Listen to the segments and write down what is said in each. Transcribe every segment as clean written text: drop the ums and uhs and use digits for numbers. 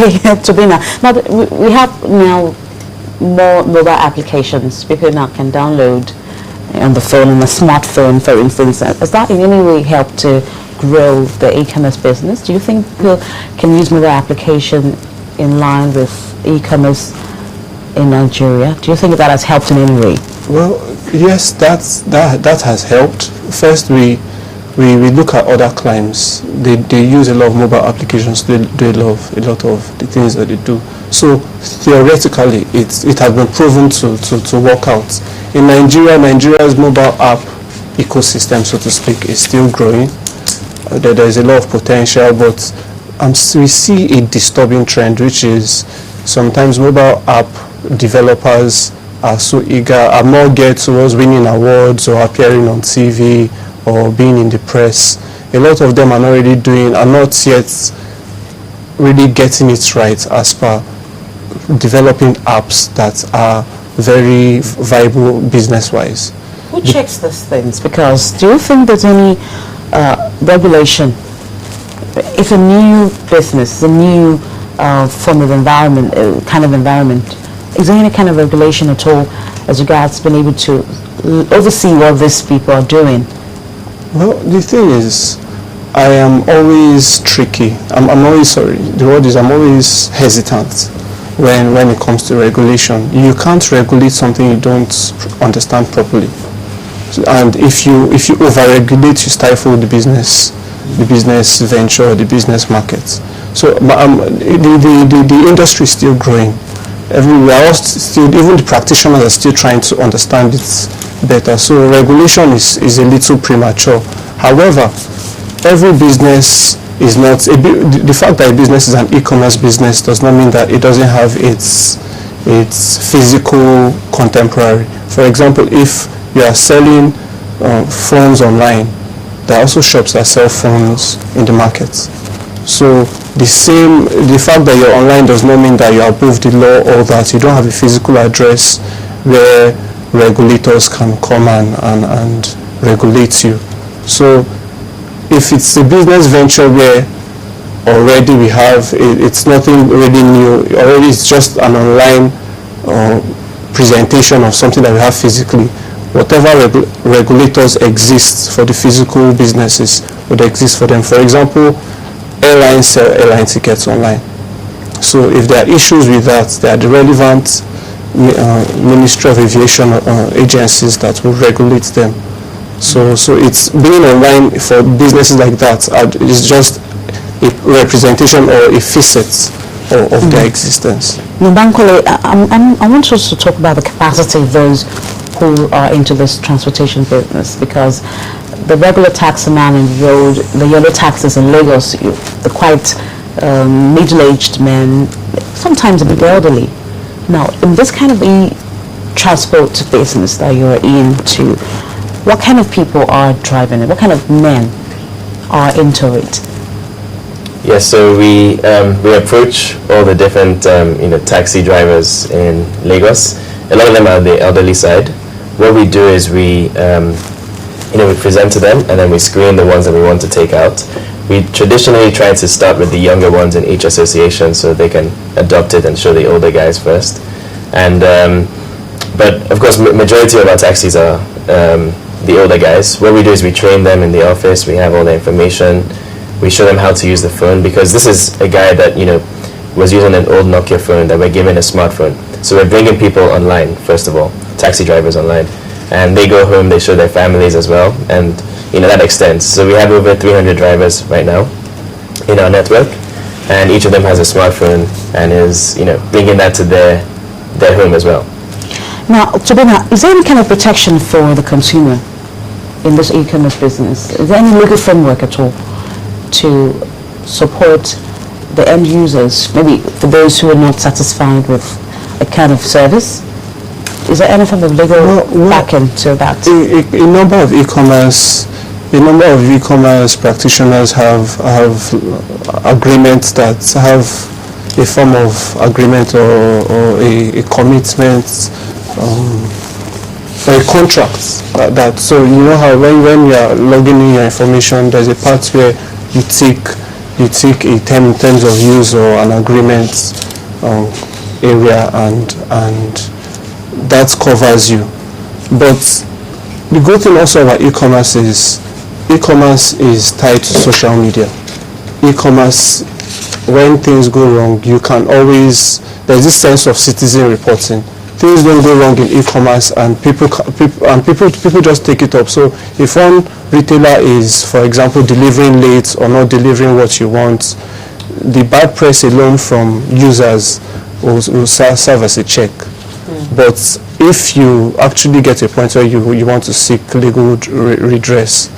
Okay, Tobina. Now we have now more mobile applications people now can download on the phone, on a smartphone, for instance. Has that in any way helped to grow the e-commerce business? Do you think people can use mobile application in line with e-commerce in Nigeria? Do you think that has helped in any way? Well, yes, that has helped. First, we look at other clients. They use a lot of mobile applications. They do a lot of the things that they do. So theoretically, it has been proven to work out. In Nigeria, Nigeria's mobile app ecosystem, so to speak, is still growing. There is a lot of potential, but we see a disturbing trend, which is sometimes mobile app developers are so eager, are more geared towards winning awards or appearing on TV or being in the press. A lot of them are not yet really getting it right as per developing apps that are very viable business-wise. Who checks these things? Because do you think there's any regulation? If a new business, a new form of environment, kind of environment, is there any kind of regulation at all as regards being able to oversee what these people are doing? Well, the thing is, I am always tricky. I'm always hesitant when it comes to regulation. You can't regulate something you don't understand properly. And if you over-regulate, you stifle the business venture, the business market. So the industry is still growing. Everywhere else, even the practitioners are still trying to understand it better. So regulation is a little premature. However, every business is not the fact that a business is an e-commerce business does not mean that it doesn't have its physical contemporary. For example, if you are selling phones online, there are also shops that sell phones in the market. So the fact that you're online does not mean that you're above the law or that you don't have a physical address where regulators can come and regulate you. So if it's a business venture where already we have, it's nothing really new, already it's just an online presentation of something that we have physically, whatever regulators exist for the physical businesses would exist for them. For example, airlines sell airline tickets online. So if there are issues with that, there are the relevant Ministry of Aviation agencies that will regulate them. So it's being online for businesses like that is just a representation or a facet of their existence. Bankole, I want us to talk about the capacity of those who are into this transportation business, because the regular taximan on the road, the yellow taxis in Lagos, the quite middle-aged men, sometimes a bit elderly. Now, in this kind of transport business that you're into, what kind of people are driving it? What kind of men are into it? Yes, so we approach all the different taxi drivers in Lagos. A lot of them are the elderly side. What we do is we present to them, and then we screen the ones that we want to take out. We traditionally try to start with the younger ones in each association so they can adopt it and show the older guys first. And but of course, majority of our taxis are the older guys. What we do is we train them in the office. We have all the information. We show them how to use the phone, because this is a guy that was using an old Nokia phone that we're giving a smartphone. So we're bringing people online, first of all, taxi drivers online, and they go home, they show their families as well, and that extends. So we have over 300 drivers right now in our network, and each of them has a smartphone and is bringing that to their home as well. Now, Tobina, is there any kind of protection for the consumer in this e-commerce business? Is there any legal framework at all to support the end users, maybe for those who are not satisfied with a kind of service? Is there any form of legal backing to that? A number of e-commerce practitioners have agreements that have a form of agreement or a commitment or a contract so how when you are logging in your information, there's a part where you tick you take a terms of use or an agreement area, and that covers you. But the good thing also about e-commerce is tied to social media. E-commerce, when things go wrong, you can always, there's this sense of citizen reporting. Things don't go wrong in e-commerce, and people just take it up. So if one retailer is, for example, delivering late or not delivering what you want, the bad press alone from users will serve as a check. But if you actually get to a point where you want to seek legal redress,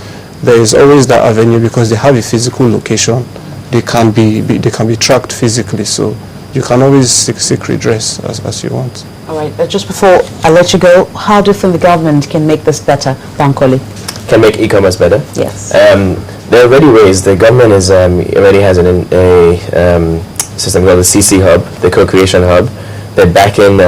there is always that avenue, because they have a physical location. They can be tracked physically, so you can always seek redress as you want. All right, just before I let you go, how do you think the government can make this better, Bankole? Can make e-commerce better? Yes. There are already ways. The government already has a system called the CC Hub, the Co-Creation Hub. They're backing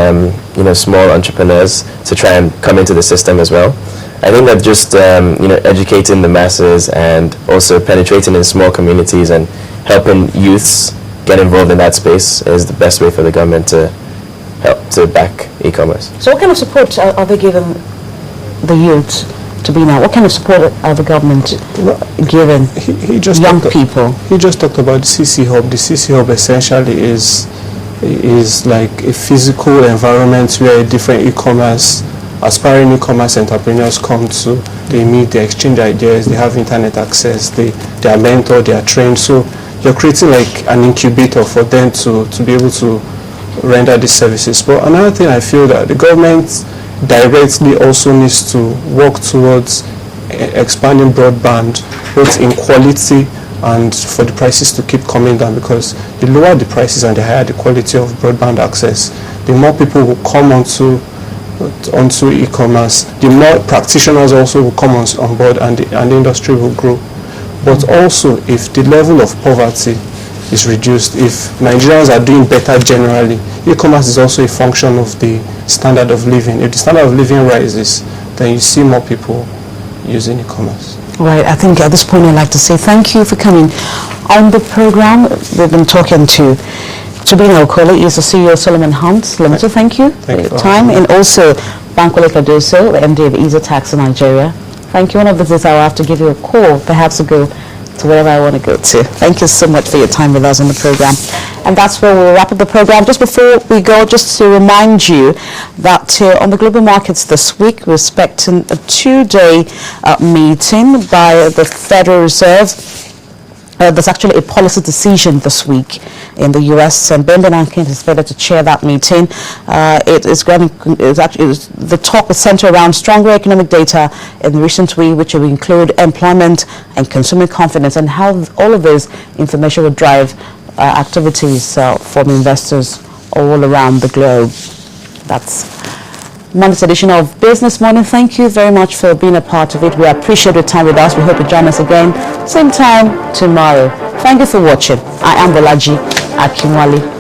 small entrepreneurs to try and come into the system as well. I think that just educating the masses and also penetrating in small communities and helping youths get involved in that space is the best way for the government to help to back e-commerce. So what kind of support are they giving the youth to be now? What kind of support are the government giving he just young people? He just talked about the CC Hub. The CC Hub essentially is like a physical environment where different aspiring e-commerce entrepreneurs come to. They meet, they exchange ideas, they have internet access, they are mentored, they are trained. So you're creating like an incubator for them to be able to render these services. But another thing I feel that the government directly also needs to work towards expanding broadband, both in quality and for the prices to keep coming down, because the lower the prices and the higher the quality of broadband access, the more people will come onto e-commerce, the more practitioners also will come on board, and the industry will grow. But also, if the level of poverty is reduced, if Nigerians are doing better generally, e-commerce is also a function of the standard of living. If the standard of living rises, then you see more people using e-commerce. Right, I think at this point I'd like to say thank you for coming on the program. We've been talking to Tobin Okoli, is the CEO of Solomon Hunt Limited. Thank you for your time. And also Bankole Cardoso, the MD of Easy Tax in Nigeria. Thank you. One of the days I'll have to give you a call, perhaps to go to wherever I want to go to. Thank you so much for your time with us on the program. And that's where we'll wrap up the program. Just before we go, just to remind you that on the global markets this week, we're expecting a 2-day meeting by the Federal Reserve. There's actually a policy decision this week in the U.S. and Ben Bernanke is expected to chair that meeting. The talk will center around stronger economic data in the recent week, which will include employment and consumer confidence, and how all of this information will drive activities from investors all around the globe. That's Monday's edition of Business Morning. Thank you very much for being a part of it. We appreciate your time with us. We hope you join us again, same time tomorrow. Thank you for watching. I am Bolaji Akinwale.